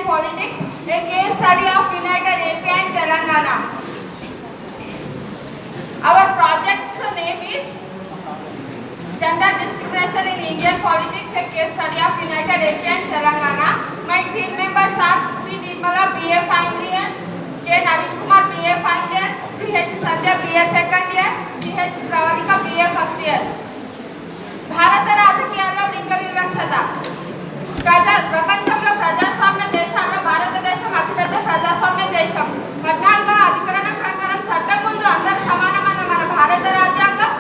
Politics, a case study of United AP and Telangana. Our project's name is Gender Discrimination in Indian Politics, a case study of United AP and Telangana. My team members are P. Nirmala, BA Final Year, K. Naveen Kumar, BA Final Year, CH Sandhya, BA Second Year, CH Pravalika, BA First Year. భారత రాజకీయాల్లో లింగ వివక్షత. ప్రపంచంలో ప్రజాస్వామ్య దేశాల్లో భారతదేశం అతిపెద్ద ప్రజాస్వామ్య దేశం. 14వ అధికరణం ప్రకారం చట్టం ముందు అందరూ సమానమైన మన భారత రాజ్యాంగం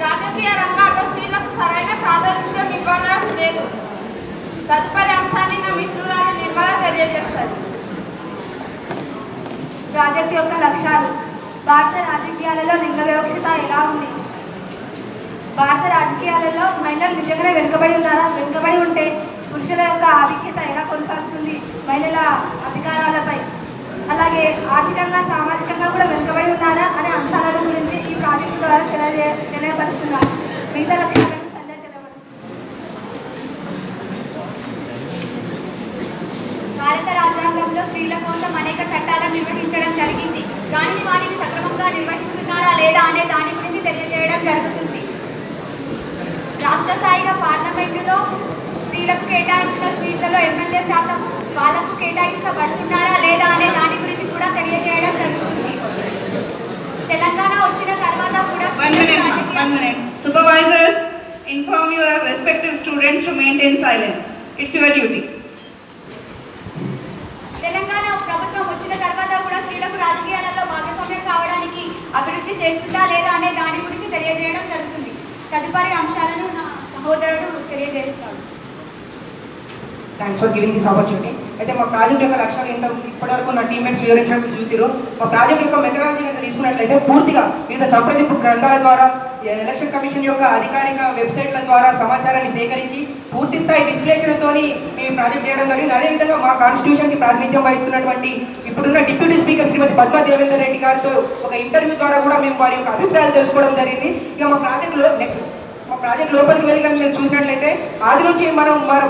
రాజకీయ రంగాల్లో స్త్రీలకు సరైన ప్రాధాన్యత ఇవ్వడం లేదు. తదుపరి అంశాన్ని నా మిత్రురాలు నిర్మల తెలియజేస్తారు. ప్రాజెక్ట్ యొక్క లక్ష్యాలు. భారత రాజకీయాలలో లింగ వివక్షత ఎలా ఉంది? భారత రాజకీయాలలో మహిళలు నిజంగానే వెనుకబడి ఉన్నారా? వెనుకబడి ఉంటే పురుషుల యొక్క ఆధిక్యత ఎలా కొనసాగుతుంది మహిళల అధికారాలపై? అలాగే ఆర్థికంగా సామాజికంగా కూడా వెనుకబడి ఉన్నారా అనే అంశాల గురించి ఈ ప్రాజెక్టు ద్వారా తెలియపరుస్తున్నారు. మిగతా లక్ష్యాలను సంజయ్ తెలియపరుస్తున్నారు. భారత రాజ్యాంగంలో స్త్రీల కోసం అనేక చట్టాలను నిర్వహించడం జరిగింది. కానీ వాటిని సక్రమంగా నిర్వహిస్తున్నారా లేదా అనే దాని గురించి తెలియజేయడం జరుగుతుంది. రాష్ట్ర స్థాయిలో పార్లమెంటులో స్త్రీలకు కేటాయించిన సీట్లలో ఎమ్మెల్యే శాతం వాళ్ళకు కేటాయించబడుతున్నారా లేదా అనే దాని గురించి కూడా తెలియజేయడం జరుగుతుంది. తెలంగాణ వచ్చిన తర్వాత కూడా Supervisors, inform your respective students to maintain silence. It's your duty. Telangana ప్రభుత్వం వచ్చిన తర్వాత కూడా స్త్రీలకు రాజకీయాలలో భాగస్వామ్యం కావడానికి అభివృద్ధి చేస్తుందా లేదా అనే దాని గురించి తెలియజేయడం జరుగుతుంది. తదుపరి అంశాలను నా సహోదరుడు తెలియజేస్తాడు. Thanks for giving this opportunity. అయితే మా ప్రాజెక్ట్ యొక్క లక్ష్యాలు ఏంటో ఇప్పటివరకు నా టీమ్మేట్స్ వివరించడం చూసిరు. మా ప్రాజెక్ట్ యొక్క మెథడాలజీ కనుక తీసుకున్నట్లయితే పూర్తిగా వివిధ సంప్రదింపు గ్రంథాల ద్వారా ఎలక్షన్ కమిషన్ యొక్క అధికారిక వెబ్సైట్ల ద్వారా సమాచారాన్ని సేకరించి పూర్తి స్థాయి విశ్లేషణతోని మేము ప్రాజెక్ట్ చేయడం జరిగింది. అదేవిధంగా మా కాన్స్టిట్యూషన్కి ప్రాతినిధ్యం వహిస్తున్నటువంటి ఇప్పుడున్న డిప్యూటీ స్పీకర్ శ్రీమతి పద్మా దేవేందర్ రెడ్డి గారితో ఒక ఇంటర్వ్యూ ద్వారా కూడా మేము వారి యొక్క అభిప్రాయాలు తెలుసుకోవడం జరిగింది. ఇక మా ప్రాజెక్ట్ లోపలికి వెళ్ళి కానీ మీరు చూసినట్లయితే ఆది నుంచి మన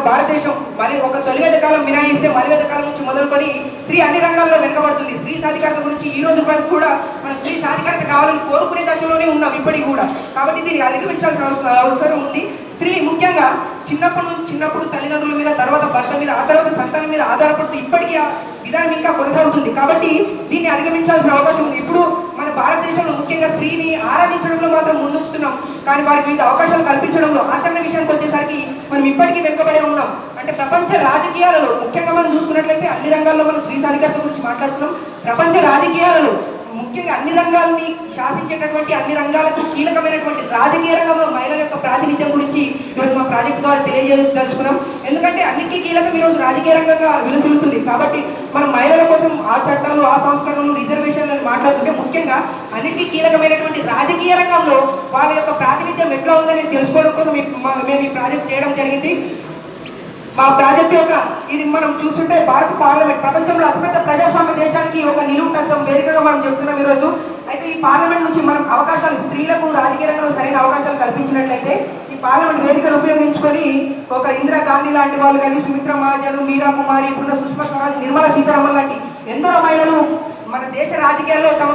భారతదేశం మరి ఒక తొలివేద కాలం మినహాయిస్తే మలివేద కాలం నుంచి మొదలుకొని స్త్రీ అన్ని రంగాల్లో వెనుకబడుతుంది. స్త్రీ సాధికారత గురించి ఈ రోజు వరకు కూడా మన స్త్రీ సాధికారత కావాలని కోరుకునే దశలోనే ఉన్నాం ఇప్పటికి కూడా. కాబట్టి దీన్ని అధిగమించాల్సిన అవసరం ఉంది. స్త్రీ ముఖ్యంగా చిన్నప్పుడు తల్లిదండ్రుల మీద, తర్వాత భర్త మీద, ఆ తర్వాత సంతానం మీద ఆధారపడుతూ ఇప్పటికీ ఆ విధానం ఇంకా కొనసాగుతుంది. కాబట్టి దీన్ని అధిగమించాల్సిన అవకాశం ఉంది. ఇప్పుడు మన భారతదేశంలో ముఖ్యంగా స్త్రీని ఆరాధించడంలో మాత్రం ముందుంచుతున్నాం, కానీ వారికి వివిధ అవకాశాలు కల్పించడంలో ఆచరణ విషయానికి వచ్చేసరికి మనం ఇప్పటికీ వెనుకబడే ఉన్నాం. అంటే ప్రపంచ రాజకీయాలలో ముఖ్యంగా మనం చూసుకున్నట్లయితే అన్ని రంగాల్లో మనం స్త్రీ సాధికారత గురించి మాట్లాడుతున్నాం. ప్రపంచ రాజకీయాలలో ముఖ్యంగా అన్ని రంగాలని శాసించేటటువంటి అన్ని రంగాలకు కీలకమైనటువంటి రాజకీయ రంగంలో మహిళల యొక్క ప్రాతినిధ్యం గురించి ఈరోజు మా ప్రాజెక్ట్ ద్వారా తెలియజేయదలుచుకున్నాం. ఎందుకంటే అన్నింటికీ కీలకం ఈరోజు రాజకీయ రంగంగా విలసిల్లుతుంది. కాబట్టి మనం మహిళల కోసం ఆ చట్టాలు, ఆ సంస్కరణలు, రిజర్వేషన్లను మాట్లాడుతుంటే ముఖ్యంగా అన్నింటికీ కీలకమైనటువంటి రాజకీయ రంగంలో వాళ్ళ యొక్క ప్రాతినిధ్యం ఎట్లా ఉందని తెలుసుకోవడం కోసం మేము ఈ ప్రాజెక్ట్ చేయడం జరిగింది. మా ప్రాజెక్ట్ యొక్క ఇది మనం చూస్తుంటే భారత పార్లమెంట్ ప్రపంచంలో అతిపెద్ద ప్రజాస్వామ్య దేశానికి ఒక నిలువుటద్దం వేదికగా మనం చెప్తున్నాం ఈరోజు. అయితే ఈ పార్లమెంట్ నుంచి మనం అవకాశాలు స్త్రీలకు రాజకీయ రంగంలో సరైన అవకాశాలు కల్పించినట్లయితే ఈ పార్లమెంట్ వేదికను ఉపయోగించుకొని ఒక ఇందిరాగాంధీ లాంటి వాళ్ళు కానీ, సుమిత్రా మహాజన్, మీరా కుమారి, ఇప్పుడున్న సుష్మా స్వరాజ్, నిర్మలా సీతారామన్ లాంటి ఎందరో మహిళలు మన దేశ రాజకీయాల్లో తమ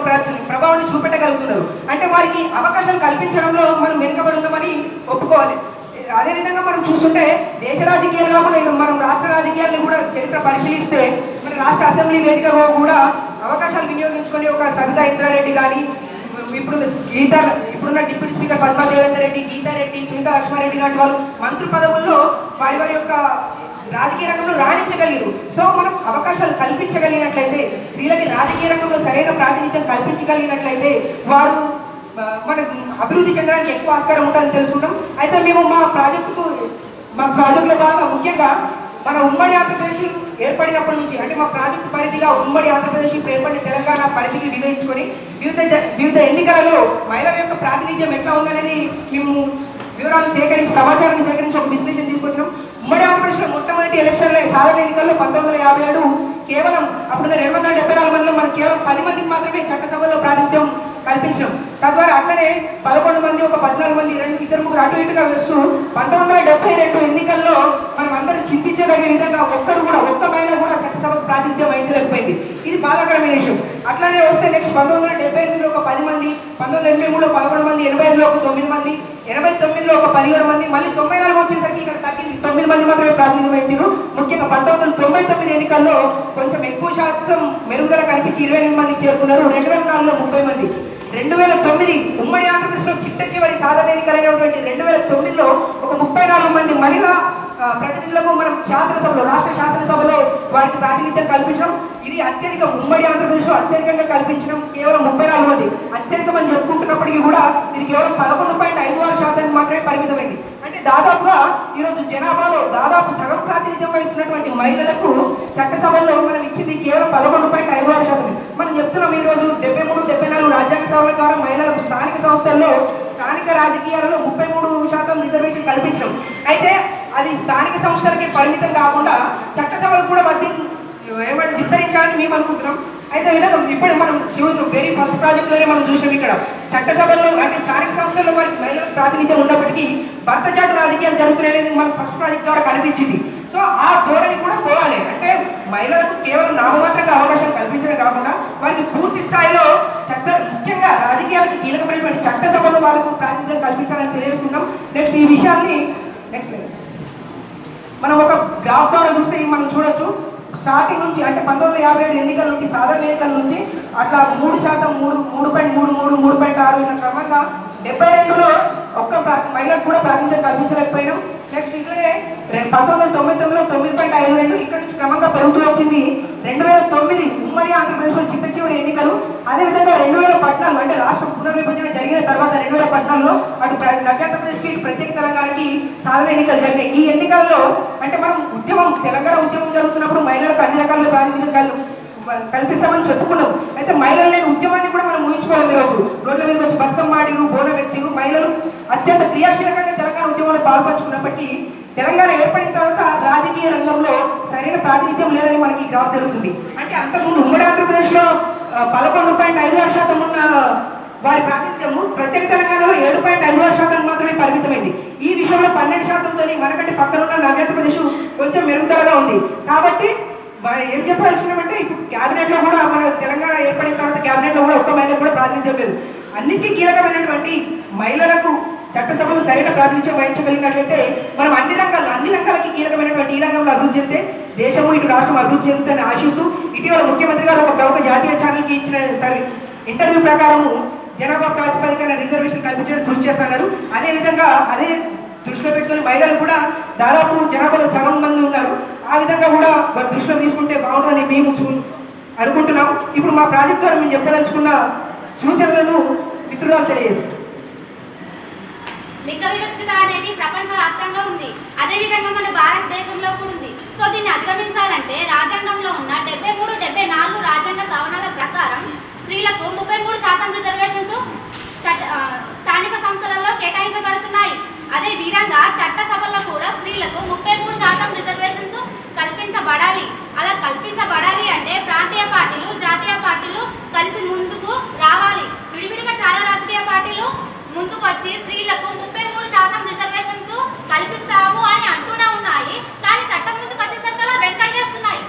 ప్రభావాన్ని చూపెట్టగలుగుతున్నారు. అంటే వారికి అవకాశాలు కల్పించడంలో మనం వెనుకబడి ఉందామని ఒప్పుకోవాలి. అదేవిధంగా మనం చూస్తుంటే దేశ రాజకీయాలు కాకుండా మనం రాష్ట్ర రాజకీయాలను కూడా చరిత్ర పరిశీలిస్తే మన రాష్ట్ర అసెంబ్లీ వేదికగా కూడా అవకాశాలు వినియోగించుకొని ఒక సబితా ఇంద్రారెడ్డి కానీ, ఇప్పుడున్న డిప్యూటీ స్పీకర్ పద్మా దేవేందర్ రెడ్డి, గీతారెడ్డి, సునీతా లక్ష్మారెడ్డి లాంటి వాళ్ళు మంత్రి పదవుల్లో వారి యొక్క రాజకీయ రంగంలో రాణించగలిగారు. సో మనం అవకాశాలు కల్పించగలిగినట్లయితే, స్త్రీలకి రాజకీయ రంగంలో సరైన ప్రాతినిధ్యం కల్పించగలిగినట్లయితే వారు మన అభివృద్ధి చెందడానికి ఎక్కువ ఆస్కారం ఉంటుందని తెలుసుకుంటాం. అయితే మేము మా ప్రాజెక్టులో బాగా ముఖ్యంగా మన ఉమ్మడి ఆంధ్రప్రదేశ్ ఏర్పడినప్పటి నుంచి, అంటే మా ప్రాజెక్టు పరిధిగా ఉమ్మడి ఆంధ్రప్రదేశ్ ఇప్పుడు ఏర్పడిన తెలంగాణ పరిధికి విధించుకొని వివిధ ఎన్నికలలో మహిళల యొక్క ప్రాతినిధ్యం ఎట్లా ఉందనేది మేము వివరాలు సేకరించి సమాచారాన్ని సేకరించి ఒక విశ్లేషణ తీసుకొచ్చినాం. ఉమ్మడి ఆంధ్రప్రదేశ్లో మొట్టమొదటి ఎలక్షన్లో సాధారణ ఎన్నికల్లో 1957 కేవలం అప్పుడున్న 274 మందిలో మనకు కేవలం 10 మందికి మాత్రమే చట్టసభలో ప్రాతినిధ్యం కల్పించాం. తద్వారా అట్లనే 11 మంది, ఒక 14 మంది, ఇద్దరు ముగ్గురు అటు ఇటుగా వేస్తూ 1972 ఎన్నికల్లో మనం అందరూ చింతించదగే విధంగా ఒక్క మహిళ కూడా చట్టసభకు విషయాన్ని వస్తే నెక్స్ట్ 1978లో ఒక 10 మంది, 1983లో 11 మంది, 85లో ఒక 9 మంది, 89లో ఒక 17 మంది, మళ్ళీ 94 వచ్చేసరికి ఇక్కడ తగ్గింది, 9 మంది మాత్రమే ప్రాతినిధ్యం వహించారు. ముఖ్యంగా 1999 ఎన్నికల్లో కొంచెం ఎక్కువ శాతం మెరుగుదల కనిపించి 28 మందికి చేరుకున్నారు. 2004లో 30 మంది. 2009 ఉమ్మడి ఆంధ్రప్రదేశ్లో చిట్ట చివరి సాధారణ ఎన్నికలైనటువంటి 2009లో ఒక 34 మంది మహిళా ప్రతినిధులకు మనం శాసనసభలో, రాష్ట్ర శాసనసభలో వారికి ప్రాతినిధ్యం కల్పించడం. ఇది అత్యధిక ఉమ్మడి ఆంధ్రప్రదేశ్లో అత్యధికంగా కల్పించడం కేవలం 34 మంది. అత్యధికమని చెప్పుకుంటున్నప్పటికీ కూడా ఇది కేవలం 11.56% మాత్రమే పరిమితమైంది. అంటే దాదాపుగా ఈరోజు జనాభాలో దాదాపు సగం ప్రాతినిధ్యం వహిస్తున్నటువంటి మహిళలకు చట్టసభల్లో మనం ఇచ్చింది కేవలం 11.56%. మనం చెప్తున్నాం ఈరోజు 73, 74 రాజ్యాంగ సభల ద్వారా మహిళలకు స్థానిక సంస్థల్లో, స్థానిక రాజకీయాలలో 33% రిజర్వేషన్ కల్పించడం. అయితే అది స్థానిక సంస్థలకే పరిమితం కాకుండా చట్టసభలు కూడా విస్తరించాలని మేము అనుకుంటున్నాం. అయితే విధంగా ఇప్పుడు మనం వెరీ ఫస్ట్ ప్రాజెక్ట్లోనే మనం చూసినాం. ఇక్కడ చట్టసభల్లో అంటే స్థానిక సంస్థల్లో వారికి మహిళలకు ప్రాతినిధ్యం ఉన్నప్పటికీ భర్త చాటు రాజకీయాలు జరుగుతున్నాయనేది మనకు ఫస్ట్ ప్రాజెక్ట్ ద్వారా కనిపించింది. సో ఆ ధోరణి కూడా పోవాలి. అంటే మహిళలకు కేవలం నామమాత్రంగా అవకాశం కల్పించడం కాకుండా వారికి పూర్తి స్థాయిలో ముఖ్యంగా రాజకీయాలకు కీలకమైనటువంటి చట్టసభలో వాళ్ళకు ప్రాతినిధ్యం కల్పించాలని తెలియజేస్తున్నాం. నెక్స్ట్ ఈ విషయాన్ని నెక్స్ట్ మనం ఒక గ్రాఫ్ ద్వారా చూస్తే మనం చూడొచ్చు. స్టార్టింగ్ నుంచి అంటే 1957 ఎన్నికల నుంచి, సాధారణ ఎన్నికల నుంచి అట్లా 3%, 3.33, 3.6 ఇలా క్రమంగా 72లో ఒక్క మహిళకు కూడా ప్రాతినిధ్యం కల్పించలేకపోయినాం. నెక్స్ట్ ఇట్లనే 1999లో 9.52 ఇక్కడ నుంచి క్రమంగా పెరుగుతూ వచ్చింది. 2009 ఉమ్మడి ఆంధ్రప్రదేశ్లో చిట్ట చివరి ఎన్నికలు. అదేవిధంగా 2014 అంటే రాష్ట్ర పునర్విభజన జరిగిన తర్వాత 2014లో అటు నవ్యాంధ్రప్రదేశ్కి, ప్రత్యేక తెలంగాణకి సాధారణ ఎన్నికలు జరిగాయి. ఈ ఎన్నికల్లో అంటే మనం తెలంగాణ ఉద్యమం జరుగుతున్నప్పుడు మహిళలకు అన్ని రకాల ప్రాతినిధ్యం కల్పిస్తామని చెప్పుకున్నాం. అయితే మహిళలు లేని ఉద్యమాన్ని కూడా మనం ఊహించుకోవాలి. ఈరోజు రోడ్ల మీద వచ్చి బతుకమ్మ ఆడిరు, బోనం ఎత్తిరు. మహిళలు అత్యంత క్రియాశీలకంగా తెలంగాణ ఉద్యమంలో పాల్పంచుకున్నప్పటికీ తెలంగాణ ఏర్పడిన తర్వాత రాజకీయ రంగంలో సరైన ప్రాతినిధ్యం లేదని మనకి గ్రాఫ్ జరుగుతుంది. అంటే అంతకుముందు ఉమ్మడి ఆంధ్రప్రదేశ్లో 11.56% ఉన్న వారి ప్రాతినిధ్యము ప్రత్యేక తెలంగాణలో 7.56% మాత్రమే పరిమితమైంది. ఈ విషయంలో 12%తో మనకంటే పక్కనున్న నవ్యాంధ్రప్రదేశ్ కొంచెం మెరుగుదలగా ఉంది. కాబట్టి ఏం చెప్పాల్సుకున్నామంటే ఇప్పుడు క్యాబినెట్లో కూడా మన తెలంగాణ ఏర్పడిన తర్వాత క్యాబినెట్లో కూడా ఒక్క మహిళకు కూడా ప్రాతినిధ్యం లేదు. అన్నింటికీ కీలకమైనటువంటి మహిళలకు చట్టసభలు సరైన ప్రాతినిధ్యం వహించగలిగినట్లయితే మనం అన్ని రంగాలకి కీలకమైనటువంటి ఈ రంగంలో అభివృద్ధి చెందితే దేశము ఇటు రాష్ట్రం అభివృద్ధి చెందుతుందని ఆశిస్తూ ఇటీవల ముఖ్యమంత్రి గారు ఒక ప్రముఖ జాతీయ ఛానల్కి ఇచ్చిన ఇంటర్వ్యూ ప్రకారము జనాభా ప్రాతిపదికన రిజర్వేషన్ కల్పించడానికి కృషి చేస్తున్నారు. అదేవిధంగా అదే దృష్టిలో పెట్టుకుని మహిళలు కూడా దాదాపు జనాభాలో సగం మంది ఉన్నారు. ఆ విధంగా కూడా దృష్టిలో తీసుకుంటే బాగుంటుందని మేము అనుకుంటున్నాం. ఇప్పుడు మా ప్రాజెక్ట్ ద్వారా మేము చెప్పదలుచుకున్న సూచనలను మిత్రురాలు తెలియజేస్తాం. లింగ వివక్షత అనేది ప్రపంచవ్యాప్తంగా ఉంది. అదేవిధంగా మన భారతదేశంలో కూడా ఉంది. సో దీన్ని అధిగమించాలంటే రాజ్యాంగంలో ఉన్న 73, 74 రాజ్యాంగ సవరణల ప్రకారం స్త్రీలకు 33% రిజర్వేషన్స్ స్థానిక సంస్థలలో కేటాయించబడుతున్నాయి. అదే విధంగా చట్టసభల్లో కూడా స్త్రీలకు 33% రిజర్వేషన్స్ కల్పించబడాలి. అలా కల్పించబడాలి అంటే ప్రాంతీయ పార్టీలు, జాతీయ పార్టీలు కలిసి ముందుకు రావాలి. విడివిడిగా చాలా రాజకీయ పార్టీలు ముందుకు వచ్చి స్త్రీలకు 33% రిజర్వేషన్స్ కల్పిస్తాము అని అంటూనే ఉన్నాయి. కానీ చట్టం ముందుకు వచ్చేసరికి అలా వెనకడిగేస్తున్నాయి.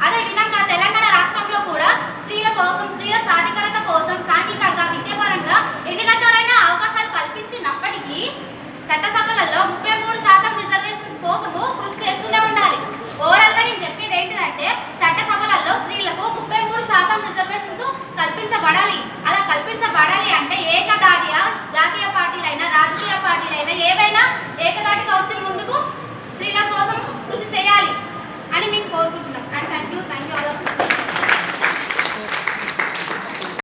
అదే విధంగా తెలంగాణ రాష్ట్రంలో కూడా స్త్రీల కోసం, స్త్రీల సాధికారత కోసం సాంఘికంగా, విద్యాపరంగా ఎన్ని రకాలైన అవకాశాలు కల్పించినప్పటికీ చట్టసభలలో 33% రిజర్వేషన్స్ కోసము కృషి చేస్తూనే ఉండాలి. ఓవరాల్గా నేను చెప్పేది ఏంటిదంటే చట్టసభలలో స్త్రీలకు 33% రిజర్వేషన్స్ కల్పించబడాలి. అలా కల్పించబడాలి అంటే ఏకదాటిగా జాతీయ పార్టీలైనా, రాజకీయ పార్టీలైనా ఏవైనా ఏకదాటిగా వచ్చి ముందుకు స్త్రీల కోసం కృషి చేయాలి అని మీకు